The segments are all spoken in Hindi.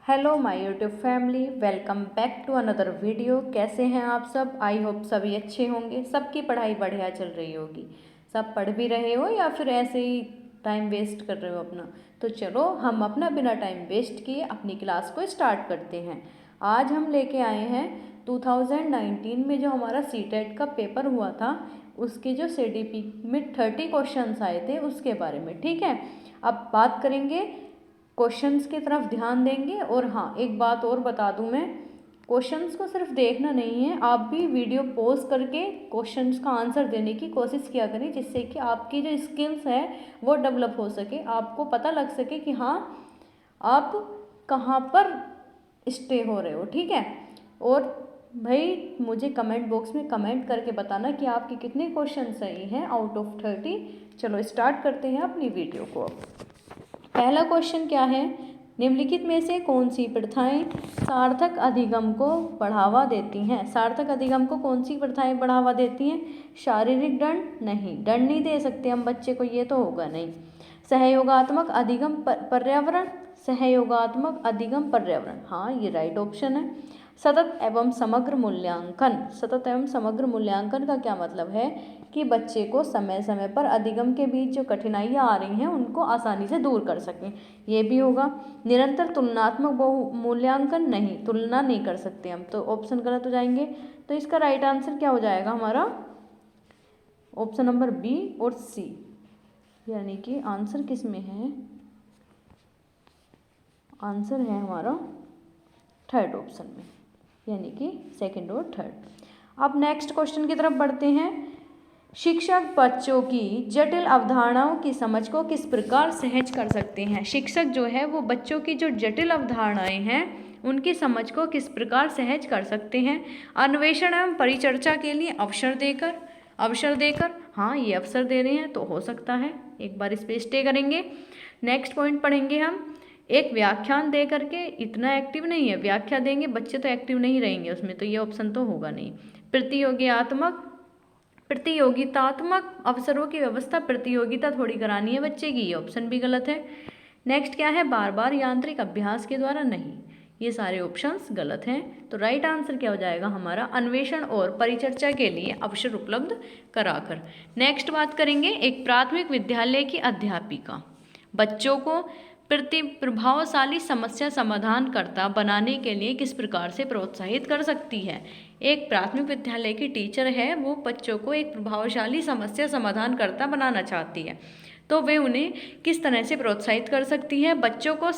Hello my YouTube family, welcome back to another video. कैसे हैं आप सब? आई होप सभी अच्छे होंगे। सबकी पढ़ाई बढ़िया चल रही होगी। सब पढ़ भी रहे हो या फिर ऐसे ही टाइम वेस्ट कर रहे हो अपना। तो चलो हम अपना बिना टाइम वेस्ट किए अपनी क्लास को स्टार्ट करते हैं। आज हम लेके आए हैं 2019 में जो हमारा सीटेट का पेपर हुआ था उसके जो सीडीपी में 30 क्वेश्चंस आए थे उसके बारे में। ठीक है, अब बात करेंगे, क्वेश्चंस की तरफ ध्यान देंगे। और हाँ, एक बात और बता दूं मैं, क्वेश्चंस को सिर्फ देखना नहीं है, आप भी वीडियो पॉज करके क्वेश्चंस का आंसर देने की कोशिश किया करें, जिससे कि आपकी जो स्किल्स है वो डेवलप हो सके, आपको पता लग सके कि हाँ आप कहाँ पर स्टे हो रहे हो। ठीक है, और भाई मुझे कमेंट बॉक्स में कमेंट करके बताना कि आपके कितने क्वेश्चन सही हैं आउट ऑफ 30। चलो स्टार्ट करते हैं अपनी वीडियो को। अब पहला क्वेश्चन क्या है, निम्नलिखित में से कौन सी प्रथाएं सार्थक अधिगम को बढ़ावा देती हैं? सार्थक अधिगम को कौन सी प्रथाएं बढ़ावा देती हैं? शारीरिक दंड? नहीं, दंड नहीं दे सकते हम बच्चे को, ये तो होगा नहीं। सहयोगात्मक अधिगम पर्यावरण? सहयोगात्मक अधिगम पर्यावरण, हाँ ये राइट ऑप्शन है। सतत एवं समग्र मूल्यांकन? सतत एवं समग्र मूल्यांकन का क्या मतलब है कि बच्चे को समय समय पर अधिगम के बीच जो कठिनाइयाँ आ रही हैं उनको आसानी से दूर कर सकें, ये भी होगा। निरंतर तुलनात्मक मूल्यांकन? नहीं, तुलना नहीं कर सकते हम, तो ऑप्शन गलत हो जाएंगे। तो इसका राइट आंसर क्या हो जाएगा हमारा? ऑप्शन नंबर बी और सी, यानी कि आंसर किस में है? आंसर है हमारा थर्ड ऑप्शन में, यानी कि सेकंड और थर्ड। अब नेक्स्ट क्वेश्चन की तरफ बढ़ते हैं। शिक्षक बच्चों की जटिल अवधारणाओं की समझ को किस प्रकार सहज कर सकते हैं? शिक्षक जो है वो बच्चों की जो जटिल अवधारणाएं हैं उनकी समझ को किस प्रकार सहज कर सकते हैं? अन्वेषण एवं परिचर्चा के लिए अवसर देकर? अवसर देकर, हाँ ये अवसर दे रहे हैं तो हो सकता है, एक बार इस पे स्टे करेंगे। नेक्स्ट पॉइंट पढ़ेंगे हम, एक व्याख्यान दे करके, इतना एक्टिव नहीं है, व्याख्या देंगे बच्चे तो एक्टिव नहीं रहेंगे उसमें, तो ये ऑप्शन तो होगा नहीं। प्रतियोगितात्मक अवसरों की व्यवस्था, प्रतियोगिता थोड़ी करानी है बच्चे की, ये ऑप्शन भी गलत है। नेक्स्ट क्या है, बार बार यांत्रिक अभ्यास के द्वारा? नहीं, ये सारे ऑप्शंस गलत हैं। तो राइट आंसर क्या हो जाएगा हमारा? अन्वेषण और परिचर्चा के लिए अवसर उपलब्ध कराकर। नेक्स्ट बात करेंगे, एक प्राथमिक विद्यालय की अध्यापिका बच्चों को प्रभावशाली समस्या समाधानकर्ता बनाने के लिए किस प्रकार से प्रोत्साहित कर सकती है? एक प्राथमिक विद्यालय की टीचर है, वो बच्चों को एक प्रभावशाली समस्या समाधानकर्ता बनाना चाहती है, तो वे उन्हें किस तरह से प्रोत्साहित कर सकती है? बच्चों को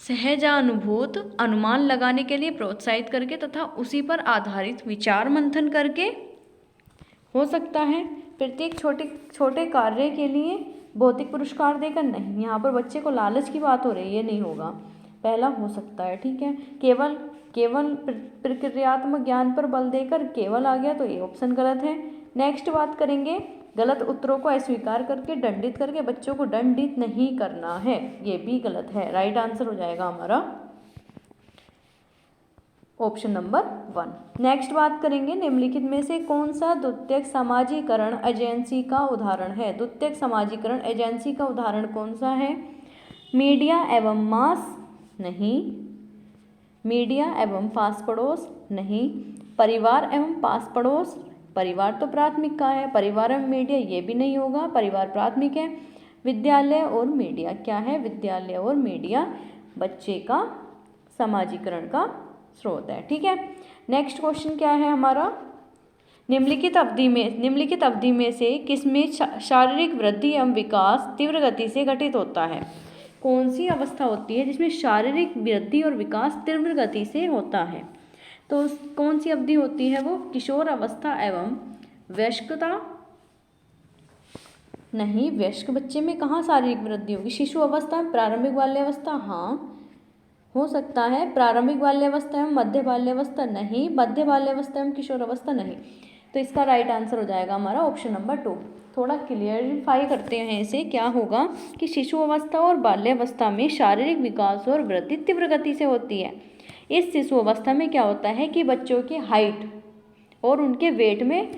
सहजानुभूत अनुमान लगाने के लिए प्रोत्साहित करके तथा उसी पर आधारित विचार मंथन करके हो सकता है। प्रत्येक छोटे छोटे कार्य के लिए भौतिक पुरस्कार देकर? नहीं, यहाँ पर बच्चे को लालच की बात हो रही है, ये नहीं होगा, पहला हो सकता है। ठीक है, केवल प्रक्रियात्मक ज्ञान पर बल देकर केवल आ गया, तो ये ऑप्शन गलत है। नेक्स्ट बात करेंगे, गलत उत्तरों को अस्वीकार करके दंडित करके बच्चों को दंडित नहीं करना है, ये भी गलत है। राइट आंसर हो जाएगा हमारा ऑप्शन नंबर 1। नेक्स्ट बात करेंगे, निम्नलिखित में से कौन सा द्वितीयक समाजीकरण एजेंसी का उदाहरण है? द्वितीयक समाजीकरण एजेंसी का उदाहरण कौन सा है? मीडिया एवं मास? नहीं। मीडिया एवं पास पड़ोस? नहीं। परिवार एवं पास पड़ोस? परिवार तो प्राथमिक का है, परिवार एवं मीडिया ये भी नहीं होगा, परिवार प्राथमिक है। विद्यालय और मीडिया क्या है? विद्यालय और मीडिया बच्चे का समाजीकरण का स्रोत है। ठीक है, नेक्स्ट क्वेश्चन क्या है हमारा, निम्नलिखित अवधि में से किसमें शारीरिक वृद्धि एवं विकास तीव्र गति से घटित होता है? कौन सी अवस्था होती है जिसमें शारीरिक वृद्धि और विकास तीव्र गति से होता है? तो कौन सी अवधि होती है वो? किशोर अवस्था एवं वयस्कता? नहीं, वयस्क बच्चे में कहाँ शारीरिक वृद्धि होगी? शिशु अवस्था, प्रारंभिक बाल्यावस्था? हाँ हो सकता है। प्रारंभिक बाल्यावस्था एवं मध्य बाल्यावस्था? नहीं। मध्य बाल्यावस्था एवं किशोर अवस्था? नहीं। तो इसका राइट आंसर हो जाएगा हमारा ऑप्शन नंबर 2। थोड़ा क्लियरिफाई करते हैं इसे, क्या होगा कि शिशु अवस्था और बाल्यावस्था में शारीरिक विकास और वृद्धि तीव्र गति से होती है। इस शिशु अवस्था में क्या होता है कि बच्चों की हाइट और उनके वेट में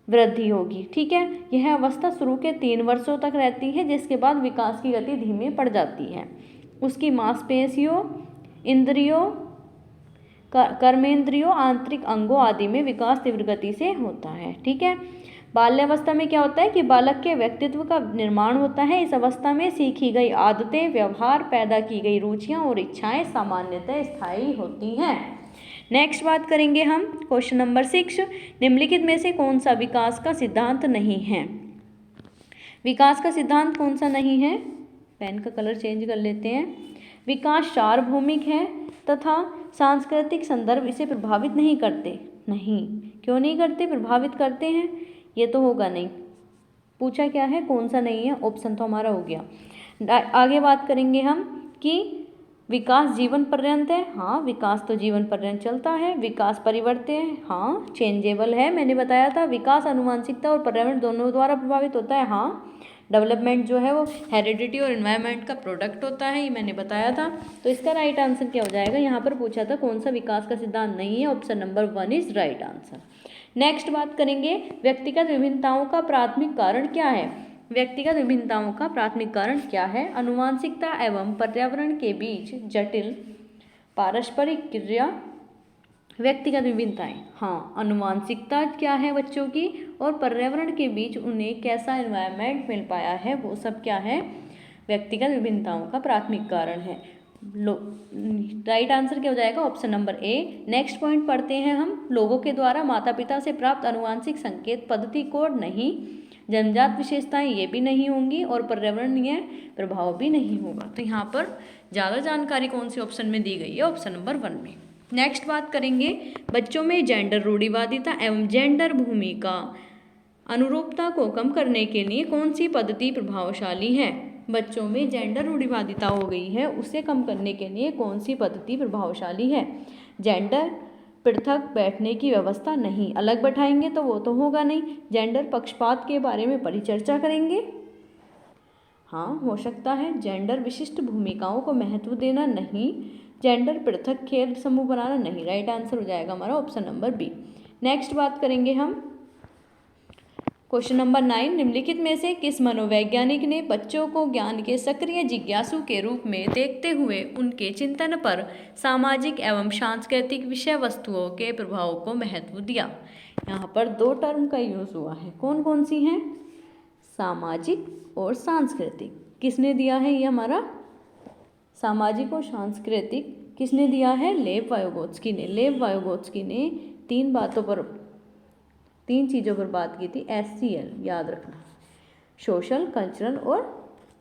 वृद्धि होगी। ठीक है, यह अवस्था शुरू के 3 वर्षों तक रहती है, जिसके बाद विकास की गति धीमी पड़ जाती है। उसकी मांसपेशियों, इंद्रियों, कर्मेंद्रियों, आंतरिक अंगों आदि में विकास तीव्र गति से होता है। ठीक है, बाल्यावस्था में क्या होता है कि बालक के व्यक्तित्व का निर्माण होता है। इस अवस्था में सीखी गई आदतें, व्यवहार, पैदा की गई रुचियां और इच्छाएं सामान्यतः स्थायी होती हैं। नेक्स्ट बात करेंगे हम क्वेश्चन नंबर 6, निम्नलिखित में से कौन सा विकास का सिद्धांत नहीं है। विकास का सिद्धांत कौन सा नहीं है, पेन का कलर चेंज कर लेते हैं। विकास सार्वभौमिक है तथा सांस्कृतिक संदर्भ इसे प्रभावित नहीं करते। नहीं, क्यों नहीं करते, प्रभावित करते हैं, ये तो होगा नहीं। पूछा क्या है, कौन सा नहीं है, ऑप्शन तो हमारा हो गया। आगे बात करेंगे हम कि विकास जीवन पर्यंत है। हाँ, विकास तो जीवन पर्यंत चलता है। विकास परिवर्तन है। हाँ, चेंजेबल है, मैंने बताया था। विकास आनुवंशिकता और पर्यावरण दोनों द्वारा प्रभावित होता है। हाँ, डेवलपमेंट जो है वो हेरिडिटी और एनवायरनमेंट का प्रोडक्ट होता है, ये मैंने बताया था। तो इसका राइट आंसर क्या हो जाएगा, यहाँ पर पूछा था कौन सा विकास का सिद्धांत नहीं है, option number 1 is right answer. Next बात करेंगे, व्यक्तिगत विभिन्नताओं का प्राथमिक कारण क्या है। व्यक्तिगत विभिन्नताओं का प्राथमिक कारण क्या है, आनुवंशिकता एवं पर्यावरण के बीच जटिल पारस्परिक क्रिया। व्यक्तिगत विभिन्नताएं, हाँ, आनुवंशिकता क्या है बच्चों की, और पर्यावरण के बीच उन्हें कैसा एनवायरनमेंट मिल पाया है, वो सब क्या है, व्यक्तिगत विभिन्नताओं का प्राथमिक कारण है। राइट आंसर क्या हो जाएगा, option number A. Next point पढ़ते हैं हम, लोगों के द्वारा माता पिता से प्राप्त आनुवंशिक संकेत पद्धति कोड नहीं, जन्मजात विशेषताएं ये भी नहीं होंगी, और पर्यावरणीय प्रभाव भी नहीं होगा। तो यहाँ पर ज़्यादा जानकारी कौन से ऑप्शन में दी गई है, ऑप्शन नंबर 1 में। नेक्स्ट बात करेंगे, बच्चों में जेंडर रूढ़िवादिता एवं जेंडर भूमिका अनुरूपता को कम करने के लिए कौन सी पद्धति प्रभावशाली है। बच्चों में जेंडर रूढ़िवादिता हो गई है, उसे कम करने के लिए कौन सी पद्धति प्रभावशाली है। जेंडर पृथक बैठने की व्यवस्था नहीं, अलग बैठाएंगे तो वो तो होगा नहीं। जेंडर पक्षपात के बारे में परिचर्चा करेंगे, हाँ हो सकता है। जेंडर विशिष्ट भूमिकाओं को महत्व देना नहीं। जेंडर पृथक खेल समूह बनाना नहीं। राइट आंसर हो जाएगा हमारा ऑप्शन नंबर बी। नेक्स्ट बात करेंगे हम क्वेश्चन नंबर 9, निम्नलिखित में से किस मनोवैज्ञानिक ने बच्चों को ज्ञान के सक्रिय जिज्ञासु के रूप में देखते हुए उनके चिंतन पर सामाजिक एवं सांस्कृतिक विषय वस्तुओं के प्रभाव को महत्व दिया। यहाँ पर 2 टर्म का यूज हुआ है, कौन कौन सी हैं, सामाजिक और सांस्कृतिक। किसने दिया है ये हमारा, सामाजिक और सांस्कृतिक किसने दिया है, लेव वाइगोत्स्की ने। लेव वाइगोत्स्की ने 3 चीज़ों पर बात की थी, SCL याद रखना, सोशल, कल्चरल और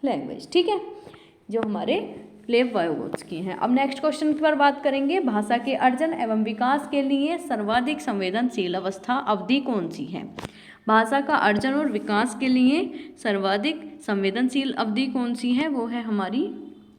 लैंग्वेज। ठीक है, जो हमारे लेव वाइगोत्स्की हैं। अब नेक्स्ट क्वेश्चन पर बात करेंगे, भाषा के अर्जन एवं विकास के लिए सर्वाधिक संवेदनशील अवस्था अवधि कौन सी है। भाषा का अर्जन और विकास के लिए सर्वाधिक संवेदनशील अवधि कौन सी है, वो है हमारी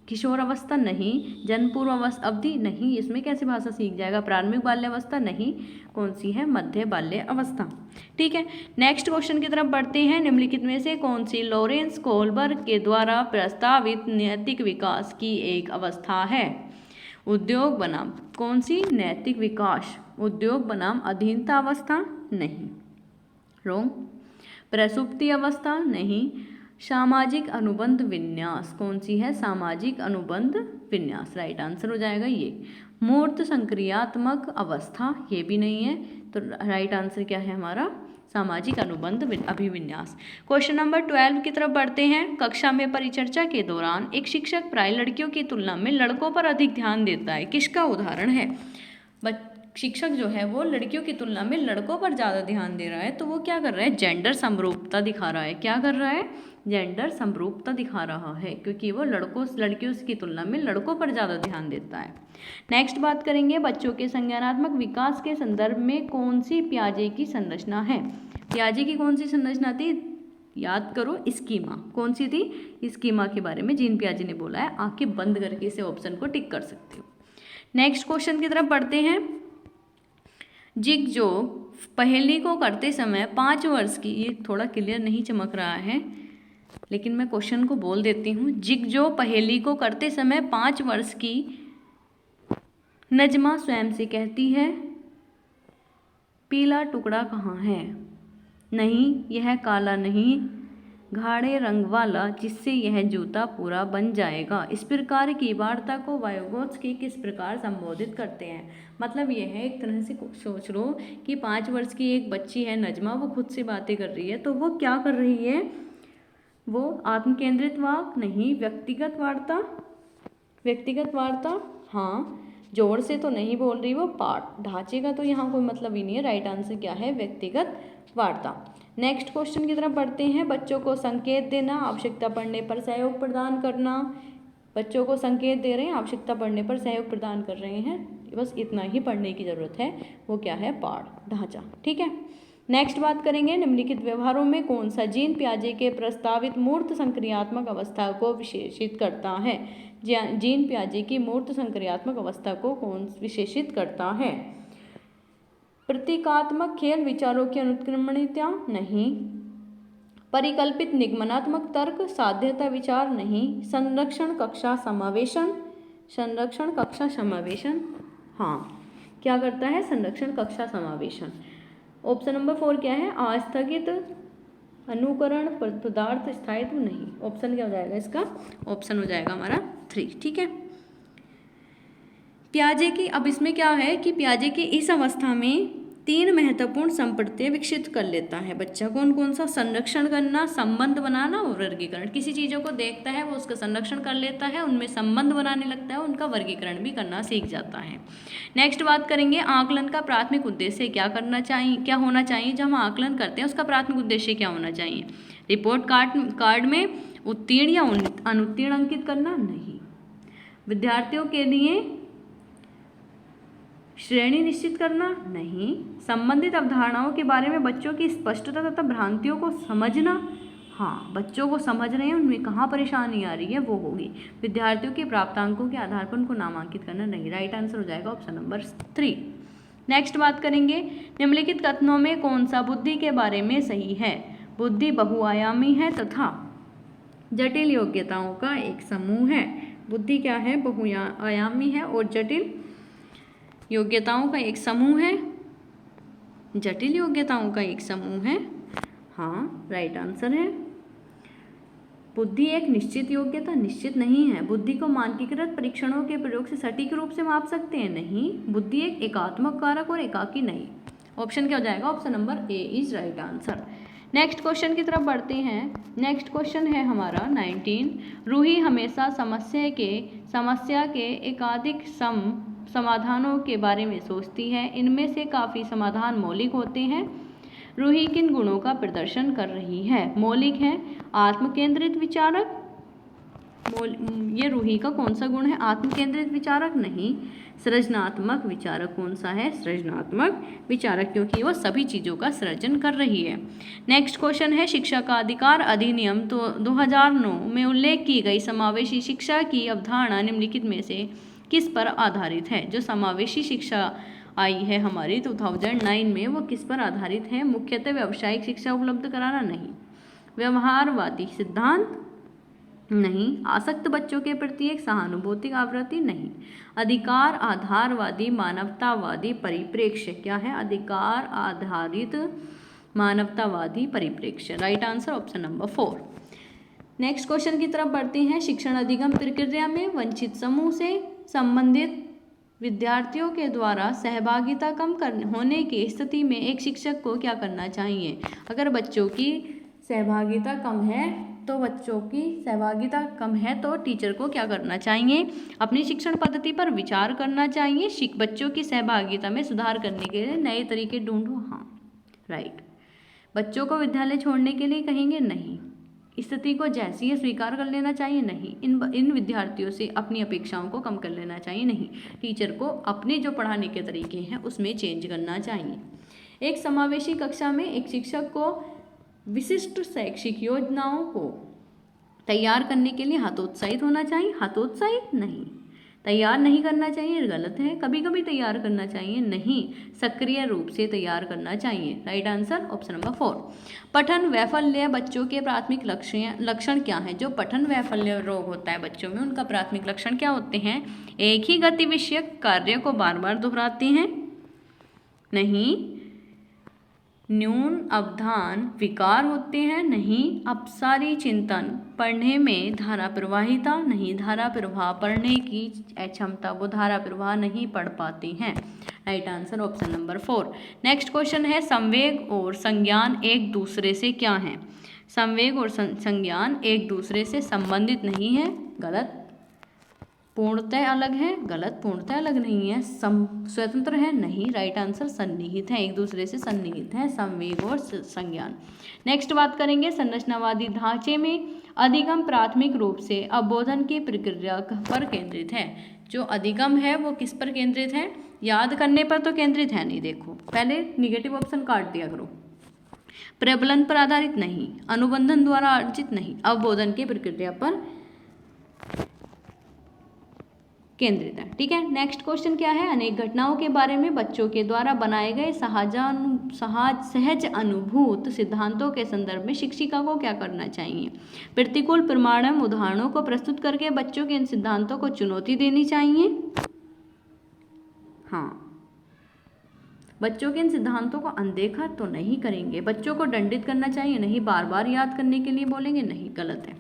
किशोर अवस्था नहीं, जन्म पूर्व अवधि नहीं, इसमें कैसे भाषा सीख जाएगा। प्रारंभिक बाल्यावस्था नहीं, कौन सी है, मध्य बाल्य अवस्था। ठीक है, नेक्स्ट क्वेश्चन की तरफ बढ़ते हैं, निम्नलिखित में से कौन सी लॉरेंस कोहलबर्ग के द्वारा प्रस्तावित नैतिक विकास की एक अवस्था है। उद्योग बनाम, कौन सी, नैतिक विकास, उद्योग बनाम अधीनता अवस्था नहीं, रोंग। प्रसुप्ति अवस्था नहीं, सामाजिक अनुबंध विन्यास, कौन सी है, सामाजिक अनुबंध विन्यास। राइट आंसर हो जाएगा ये। मूर्त संक्रियात्मक अवस्था, ये भी नहीं है, तो राइट आंसर क्या है हमारा, सामाजिक अनुबंध अभिविन्यास। क्वेश्चन नंबर 12 की तरफ बढ़ते हैं, कक्षा में परिचर्चा के दौरान एक शिक्षक प्राय लड़कियों की तुलना में लड़कों पर अधिक ध्यान देता है, किसका उदाहरण है। शिक्षक जो है वो लड़कियों की तुलना में लड़कों पर ज़्यादा ध्यान दे रहा है, तो वो क्या कर रहा है, जेंडर समरूपता दिखा रहा है। क्या कर रहा है, जेंडर समरूपता दिखा रहा है, क्योंकि वो लड़कियों की तुलना में लड़कों पर ज़्यादा ध्यान देता है। नेक्स्ट बात करेंगे, बच्चों के संज्ञानात्मक विकास के संदर्भ में कौन सी पियाजे की संरचना है। पियाजे की कौन सी संरचना थी, याद करो, स्कीमा। कौन सी थी, स्कीमा के बारे में जीन पियाजे ने बोला है। आंखें बंद करके इसे ऑप्शन को टिक कर सकते हो। नेक्स्ट क्वेश्चन की तरफ बढ़ते हैं, जिगजॉग पहेली को करते समय 5 वर्ष की, ये थोड़ा क्लियर नहीं चमक रहा है लेकिन मैं क्वेश्चन को बोल देती हूँ। जिगजॉग पहेली को करते समय 5 वर्ष की नजमा स्वयं से कहती है, पीला टुकड़ा कहाँ है। नहीं, यह काला नहीं, गाढ़े रंग वाला, जिससे यह जूता पूरा बन जाएगा। इस प्रकार की वार्ता को वायोगोत्स्की किस प्रकार संबोधित करते हैं? मतलब यह है, एक तरह से सोच लो कि 5 वर्ष की एक बच्ची है नजमा, वो खुद से बातें कर रही है, तो वो क्या कर रही है? वो आत्मकेंद्रित वाक नहीं, व्यक्तिगत वार्ता, व्यक्तिगत वार्ता, हाँ, जोर से तो नहीं बोल रही वो, पाठ ढांचे का तो यहाँ कोई मतलब ही नहीं है। राइट आंसर क्या है? व्यक्तिगत वार्ता। नेक्स्ट क्वेश्चन की तरफ बढ़ते हैं। बच्चों को संकेत देना, आवश्यकता पड़ने पर सहयोग प्रदान करना। बच्चों को संकेत दे रहे हैं, आवश्यकता पड़ने पर सहयोग प्रदान कर रहे हैं, बस इतना ही पढ़ने की जरूरत है। वो क्या है? पाठ ढांचा। ठीक है, नेक्स्ट बात करेंगे, निम्नलिखित व्यवहारों में कौन सा जीन पियाजे के प्रस्तावित मूर्त संक्रियात्मक अवस्था को विशेषित करता है? जीन पियाजे की मूर्त संक्रियात्मक अवस्था को कौन विशेषित करता है? प्रतीकात्मक खेल, विचारों की अनुत्क्रमणीयता नहीं, परिकल्पित निगमनात्मक तर्क, साध्यता विचार नहीं, संरक्षण कक्षा समावेशन, संरक्षण कक्षा समावेशन, हाँ, क्या करता है? संरक्षण कक्षा समावेशन। ऑप्शन नंबर 4 क्या है? अस्थगित अनुकरण, पदार्थ स्थायित्व नहीं। ऑप्शन क्या हो जाएगा इसका? ऑप्शन हो जाएगा हमारा 3। ठीक है, पियाजे की, अब इसमें क्या है कि पियाजे की इस अवस्था में 3 महत्वपूर्ण संपत्तियां विकसित कर लेता है बच्चा। कौन कौन सा? संरक्षण करना, संबंध बनाना और वर्गीकरण। किसी चीज़ों को देखता है वो उसका संरक्षण कर लेता है, उनमें संबंध बनाने लगता है, उनका वर्गीकरण भी करना सीख जाता है। नेक्स्ट बात करेंगे, आकलन का प्राथमिक उद्देश्य क्या करना चाहिए, क्या होना चाहिए? जब हम आकलन करते हैं उसका प्राथमिक उद्देश्य क्या होना चाहिए? रिपोर्ट कार्ड में उत्तीर्ण या अनुत्तीर्ण अंकित करना? नहीं। विद्यार्थियों के लिए श्रेणी निश्चित करना? नहीं। संबंधित अवधारणाओं के बारे में बच्चों की स्पष्टता तथा भ्रांतियों को समझना? हाँ, बच्चों को समझ रहे हैं, उनमें कहाँ परेशानी आ रही है वो होगी। विद्यार्थियों के प्राप्तांकों के आधार पर उनको नामांकित करना? नहीं। राइट आंसर हो जाएगा ऑप्शन नंबर 3। नेक्स्ट बात करेंगे, निम्नलिखित कथनों में कौन सा बुद्धि के बारे में सही है? बुद्धि बहुआयामी है तथा जटिल योग्यताओं का एक समूह है। बुद्धि क्या है? बहुआयामी है और जटिल योग्यताओं का एक समूह है। जटिल योग्यताओं का एक समूह है, हाँ, राइट आंसर है। बुद्धि एक निश्चित योग्यता? निश्चित नहीं है। बुद्धि को मानकीकृत परीक्षणों के प्रयोग से सटीक रूप से माप सकते हैं? नहीं। बुद्धि एक एकात्मक कारक और एकाकी नहीं। ऑप्शन क्या हो जाएगा? Option number A is right answer. Next question की तरफ बढ़ते हैं। नेक्स्ट क्वेश्चन है हमारा 19। रूही हमेशा समस्या के एकाधिक समाधानों के बारे में सोचती है, इनमें से काफ़ी समाधान मौलिक होते हैं। रूही किन गुणों का प्रदर्शन कर रही है? मौलिक है, आत्मकेंद्रित विचारक, ये रूही का कौन सा गुण है? आत्मकेंद्रित विचारक नहीं। सृजनात्मक विचारक कौन सा है? सृजनात्मक विचारक, क्योंकि वह सभी चीज़ों का सृजन कर रही है। नेक्स्ट क्वेश्चन है, शिक्षा का अधिकार अधिनियम तो 2009 में उल्लेख की गई समावेशी शिक्षा की अवधारणा निम्नलिखित में से किस पर आधारित है? जो समावेशी शिक्षा आई है हमारी 2009 में, वो किस पर आधारित है? मुख्यतः व्यावसायिक शिक्षा उपलब्ध कराना? नहीं। व्यवहारवादी सिद्धांत? नहीं। आसक्त बच्चों के प्रति एक सहानुभूतिक आवृत्ति? नहीं। अधिकार आधारवादी मानवतावादी परिप्रेक्ष्य? क्या है? अधिकार आधारित मानवतावादी परिप्रेक्ष्य। Right answer option number 4। Next question की तरफ बढ़ते हैं। शिक्षण अधिगम प्रक्रिया में वंचित समूह से संबंधित विद्यार्थियों के द्वारा सहभागिता कम होने की स्थिति में एक शिक्षक को क्या करना चाहिए? अगर बच्चों की सहभागिता कम है तो टीचर को क्या करना चाहिए? अपनी शिक्षण पद्धति पर विचार करना चाहिए। बच्चों की सहभागिता में सुधार करने के लिए नए तरीके ढूंढो? हाँ, राइट। बच्चों को विद्यालय छोड़ने के लिए कहेंगे? नहीं। स्थिति को जैसी है स्वीकार कर लेना चाहिए? नहीं। इन विद्यार्थियों से अपनी अपेक्षाओं को कम कर लेना चाहिए? नहीं। टीचर को अपने जो पढ़ाने के तरीके हैं उसमें चेंज करना चाहिए। एक समावेशी कक्षा में एक शिक्षक को विशिष्ट शैक्षिक योजनाओं को तैयार करने के लिए हतोत्साहित होना चाहिए? हतोत्साहित नहीं। तैयार नहीं करना चाहिए, गलत है। कभी कभी तैयार करना चाहिए? नहीं। सक्रिय रूप से तैयार करना चाहिए। Right answer option number 4। पठन वैफल्य बच्चों के प्राथमिक लक्षण क्या है? जो पठन वैफल्य रोग होता है बच्चों में, उनका प्राथमिक लक्षण क्या होते हैं? एक ही गति विषयक कार्य को बार बार दोहराते हैं? नहीं। न्यून अवधान विकार होते हैं, नहीं। अपसारी चिंतन पढ़ने में धारा प्रवाहिता, नहीं। धारा प्रवाह पढ़ने की क्षमता, वो धारा प्रवाह नहीं पढ़ पाते हैं। Right answer option number 4। Next question है संवेग और संज्ञान एक दूसरे से क्या है? संवेग और संज्ञान एक दूसरे से संबंधित नहीं है, गलत। पूर्णतः अलग है, गलत। पूर्णतः अलग नहीं है, स्वतंत्र है, नहीं। राइट आंसर सन्निहित है, एक दूसरे से सन्निहित है संवेग और संज्ञान। नेक्स्ट बात करेंगे संरचनावादी ढांचे में अधिगम प्राथमिक रूप से अवबोधन की प्रक्रिया पर केंद्रित है। जो अधिगम है वो किस पर केंद्रित है? याद करने पर तो केंद्रित है नहीं। देखो पहले निगेटिव ऑप्शन काट दिया करो। प्रबलन पर आधारित नहीं, अनुबंधन द्वारा अर्जित नहीं, अवबोधन की प्रक्रिया पर केंद्रित है। ठीक है, नेक्स्ट क्वेश्चन क्या है? अनेक घटनाओं के बारे में बच्चों के द्वारा बनाए गए सहज अनुभूत सिद्धांतों के संदर्भ में शिक्षिका को क्या करना चाहिए? प्रतिकूल प्रमाणम उदाहरणों को प्रस्तुत करके बच्चों के इन सिद्धांतों को चुनौती देनी चाहिए। हाँ, बच्चों के इन सिद्धांतों को अनदेखा तो नहीं करेंगे। बच्चों को दंडित करना चाहिए, नहीं। बार बार याद करने के लिए बोलेंगे, नहीं, गलत है।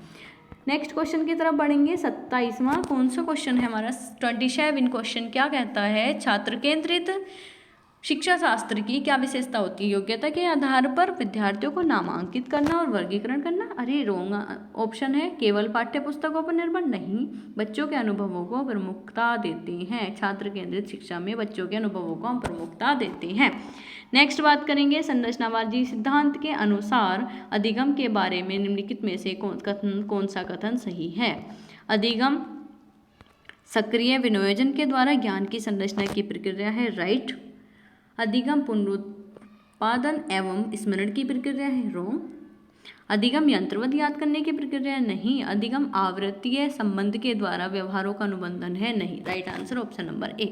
नेक्स्ट क्वेश्चन की तरफ बढ़ेंगे। 27वां कौन सा क्वेश्चन है हमारा? 27 क्वेश्चन क्या कहता है? छात्र केंद्रित शिक्षा शास्त्र की क्या विशेषता होती है? योग्यता के आधार पर विद्यार्थियों को नामांकित करना और वर्गीकरण करना। अरे रॉन्ग ऑप्शन है। केवल पाठ्य पुस्तकों पर निर्भर, नहीं। बच्चों के अनुभवों को प्रमुखता देते हैं। छात्र केंद्रित शिक्षा में बच्चों के अनुभवों को हम प्रमुखता देते हैं। नेक्स्ट बात करेंगे संरचनावादी सिद्धांत के अनुसार अधिगम के बारे में निम्नलिखित में से कौन सा कथन सही है? अधिगम सक्रिय विनियोजन के द्वारा ज्ञान की संरचना की प्रक्रिया है, राइट। अधिगम पुनरुत्पादन एवं स्मरण की प्रक्रिया है, रॉन्ग। अधिगम यंत्रवत याद करने की प्रक्रिया, नहीं। अधिगम आवृत्तीय संबंध के द्वारा व्यवहारों का अनुबंधन है, नहीं। Right answer option number A.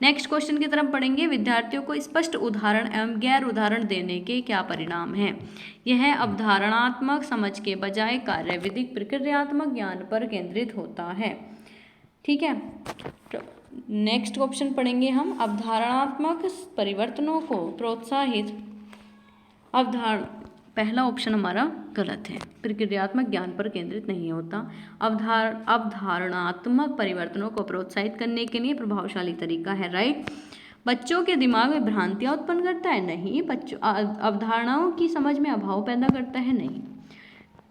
Next question की तरफ पढ़ेंगे। विद्यार्थियों को स्पष्ट उदाहरण एवं गैर उदाहरण देने के क्या परिणाम हैं? यह अवधारणात्मक समझ के बजाय कार्यविधिक प्रक्रियात्मक ज्ञान पर केंद्रित होता है। ठीक है, नेक्स्ट ऑप्शन पढ़ेंगे हम। अवधारणात्मक परिवर्तनों को प्रोत्साहित पहला ऑप्शन हमारा गलत है, प्रक्रियात्मक ज्ञान पर केंद्रित नहीं होता। अवधारणात्मक परिवर्तनों को प्रोत्साहित करने के लिए प्रभावशाली तरीका है, राइट। बच्चों के दिमाग में भ्रांतियां उत्पन्न करता है, नहीं। बच्चों अवधारणाओं की समझ में अभाव पैदा करता है, नहीं।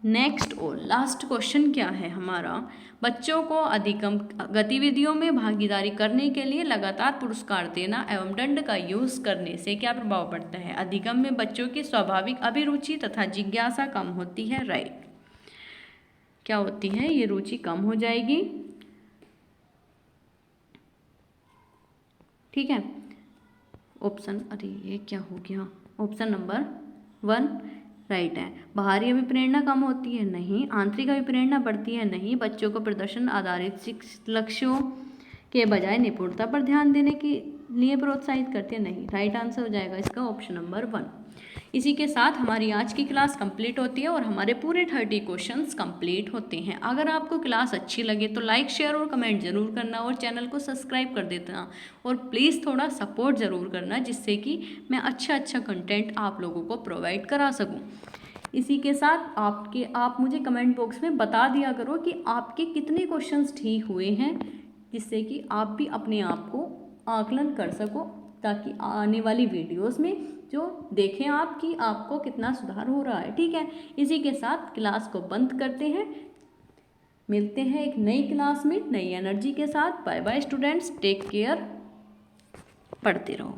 नेक्स्ट और लास्ट क्वेश्चन क्या है हमारा? बच्चों को अधिगम गतिविधियों में भागीदारी करने के लिए लगातार पुरस्कार देना एवं दंड का यूज करने से क्या प्रभाव पड़ता है? अधिगम में बच्चों की स्वाभाविक अभिरुचि तथा जिज्ञासा कम होती है, राइट। क्या होती है? ये रुचि कम हो जाएगी। ठीक है, ऑप्शन, अरे ये क्या हो गया? ऑप्शन नंबर 1 राइट है। बाहरी अभिप्रेरणा कम होती है, नहीं। आंतरिक अभिप्रेरणा बढ़ती है, नहीं। बच्चों को प्रदर्शन आधारित लक्ष्यों के बजाय निपुणता पर ध्यान देने के लिए प्रोत्साहित करते हैं, नहीं। राइट आंसर हो जाएगा इसका ऑप्शन नंबर 1। इसी के साथ हमारी आज की क्लास कंप्लीट होती है और हमारे पूरे 30 क्वेश्चंस कंप्लीट होते हैं। अगर आपको क्लास अच्छी लगे तो लाइक, शेयर और कमेंट जरूर करना और चैनल को सब्सक्राइब कर देना और प्लीज़ थोड़ा सपोर्ट ज़रूर करना, जिससे कि मैं अच्छा कंटेंट आप लोगों को प्रोवाइड करा सकूं। इसी के साथ आप मुझे कमेंट बॉक्स में बता दिया करो कि आपके कितने क्वेश्चंस ठीक हुए हैं, जिससे कि आप भी अपने आप को आकलन कर सको, ताकि आने वाली वीडियोस में जो देखें आप कि आपको कितना सुधार हो रहा है। ठीक है, इसी के साथ क्लास को बंद करते हैं। मिलते हैं एक नई क्लास में नई एनर्जी के साथ। Bye bye students, take care, पढ़ते रहो।